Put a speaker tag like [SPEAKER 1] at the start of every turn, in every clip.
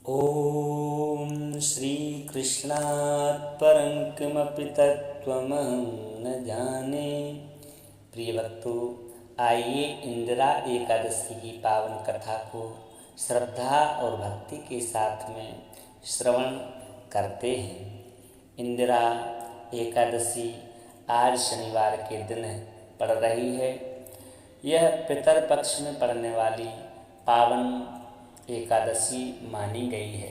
[SPEAKER 1] ॐ श्रीकृष्णात् परं किमपि तत्त्वमहं न जाने। प्रिय भक्तों, आइए इंदिरा एकादशी की पावन कथा को श्रद्धा और भक्ति के साथ में श्रवण करते हैं। इंदिरा एकादशी आज शनिवार के दिन पड़ रही है। यह पितर पक्ष में पड़ने वाली पावन एकादशी मानी गई है।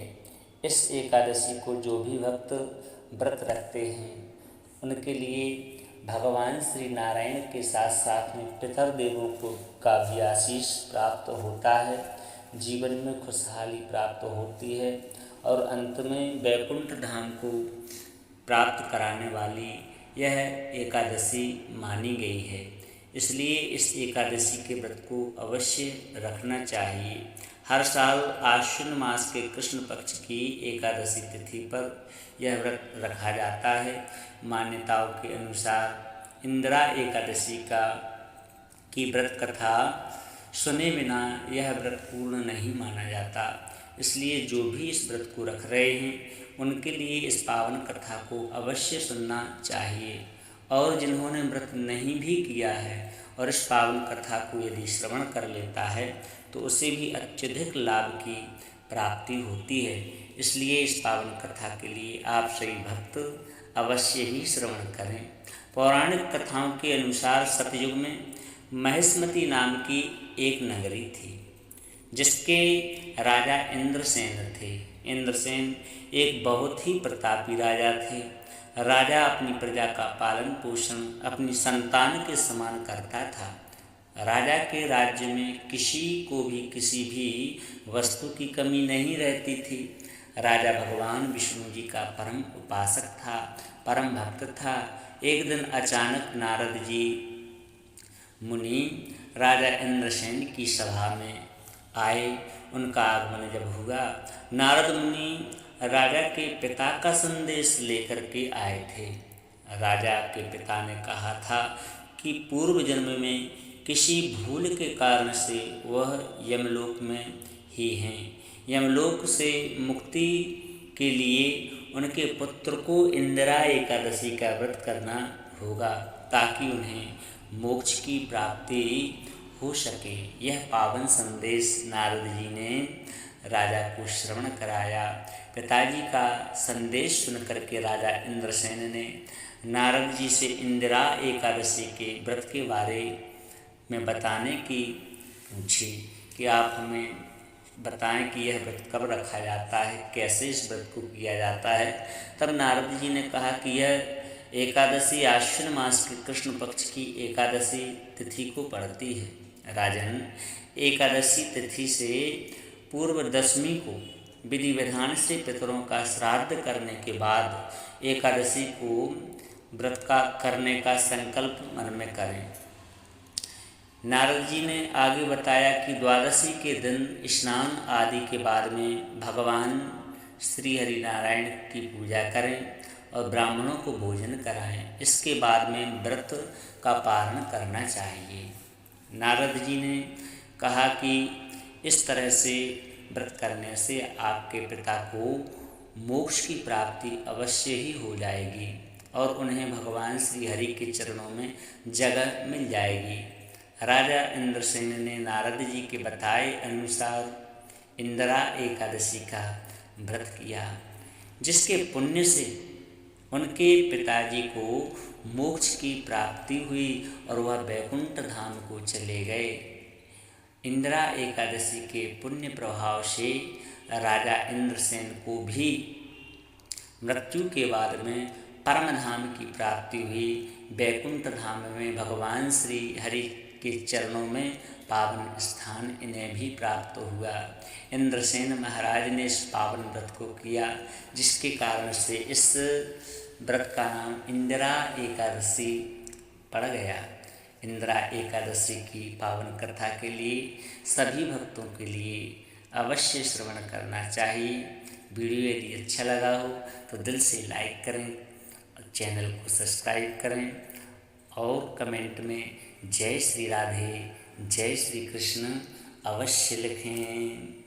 [SPEAKER 1] इस एकादशी को जो भी भक्त व्रत रखते हैं उनके लिए भगवान श्री नारायण के साथ साथ में पितर देवों को का भी आशीष प्राप्त होता है, जीवन में खुशहाली प्राप्त होती है और अंत में वैकुंठ धाम को प्राप्त कराने वाली यह एकादशी मानी गई है। इसलिए इस एकादशी के व्रत को अवश्य रखना चाहिए। हर साल आश्विन मास के कृष्ण पक्ष की एकादशी तिथि पर यह व्रत रखा जाता है। मान्यताओं के अनुसार इंदिरा एकादशी की व्रत कथा सुने बिना यह व्रत पूर्ण नहीं माना जाता। इसलिए जो भी इस व्रत को रख रहे हैं उनके लिए इस पावन कथा को अवश्य सुनना चाहिए। और जिन्होंने व्रत नहीं भी किया है और इस पावन कथा को यदि श्रवण कर लेता है तो उसे भी अत्यधिक लाभ की प्राप्ति होती है। इसलिए इस पावन कथा के लिए आप सभी भक्त अवश्य ही श्रवण करें। पौराणिक कथाओं के अनुसार सतयुग में महिष्मती नाम की एक नगरी थी जिसके राजा इंद्रसेन थे। इंद्रसेन एक बहुत ही प्रतापी राजा थे। राजा अपनी प्रजा का पालन पोषण अपनी संतान के समान करता था। राजा के राज्य में किसी को भी किसी भी वस्तु की कमी नहीं रहती थी। राजा भगवान विष्णु जी का परम उपासक था, परम भक्त था। एक दिन अचानक नारद जी मुनि राजा इंद्रसेन की सभा में आए। उनका आगमन जब हुआ, नारद मुनि राजा के पिता का संदेश लेकर के आए थे। राजा के पिता ने कहा था कि पूर्व जन्म में किसी भूल के कारण से वह यमलोक में ही हैं। यमलोक से मुक्ति के लिए उनके पुत्र को इंदिरा एकादशी का व्रत करना होगा ताकि उन्हें मोक्ष की प्राप्ति हो सके। यह पावन संदेश नारद जी ने राजा को श्रवण कराया। पिताजी का संदेश सुनकर के राजा इंद्रसेन ने नारद जी से इंदिरा एकादशी के व्रत के बारे में बताने की पूछी कि आप हमें बताएं कि यह व्रत कब रखा जाता है, कैसे इस व्रत को किया जाता है। तब नारद जी ने कहा कि यह एकादशी आश्विन मास के कृष्ण पक्ष की एकादशी तिथि को पड़ती है। राजन, एकादशी तिथि से पूर्व दशमी को विधि विधान से पितरों का श्राद्ध करने के बाद एकादशी को व्रत का करने का संकल्प मन में करें। नारद जी ने आगे बताया कि द्वादशी के दिन स्नान आदि के बाद में भगवान श्री हरि नारायण की पूजा करें और ब्राह्मणों को भोजन कराएं। इसके बाद में व्रत का पारण करना चाहिए। नारद जी ने कहा कि इस तरह से व्रत करने से आपके पिता को मोक्ष की प्राप्ति अवश्य ही हो जाएगी और उन्हें भगवान श्री हरि के चरणों में जगह मिल जाएगी। राजा इंद्रसेन ने नारद जी के बताए अनुसार इंदिरा एकादशी का व्रत किया, जिसके पुण्य से उनके पिताजी को मोक्ष की प्राप्ति हुई और वह वैकुंठ धाम को चले गए। इंदिरा एकादशी के पुण्य प्रभाव से राजा इंद्रसेन को भी मृत्यु के बाद में परम धाम की प्राप्ति हुई। वैकुंठ धाम में भगवान श्री हरि के चरणों में पावन स्थान इन्हें भी प्राप्त हुआ। इंद्रसेन महाराज ने इस पावन व्रत को किया, जिसके कारण से इस व्रत का नाम इंदिरा एकादशी पड़ गया। इंदिरा एकादशी की पावन कथा के लिए सभी भक्तों के लिए अवश्य श्रवण करना चाहिए। वीडियो यदि अच्छा लगा हो तो दिल से लाइक करें, चैनल को सब्सक्राइब करें और कमेंट में जय श्री राधे, जय श्री कृष्ण अवश्य लिखें।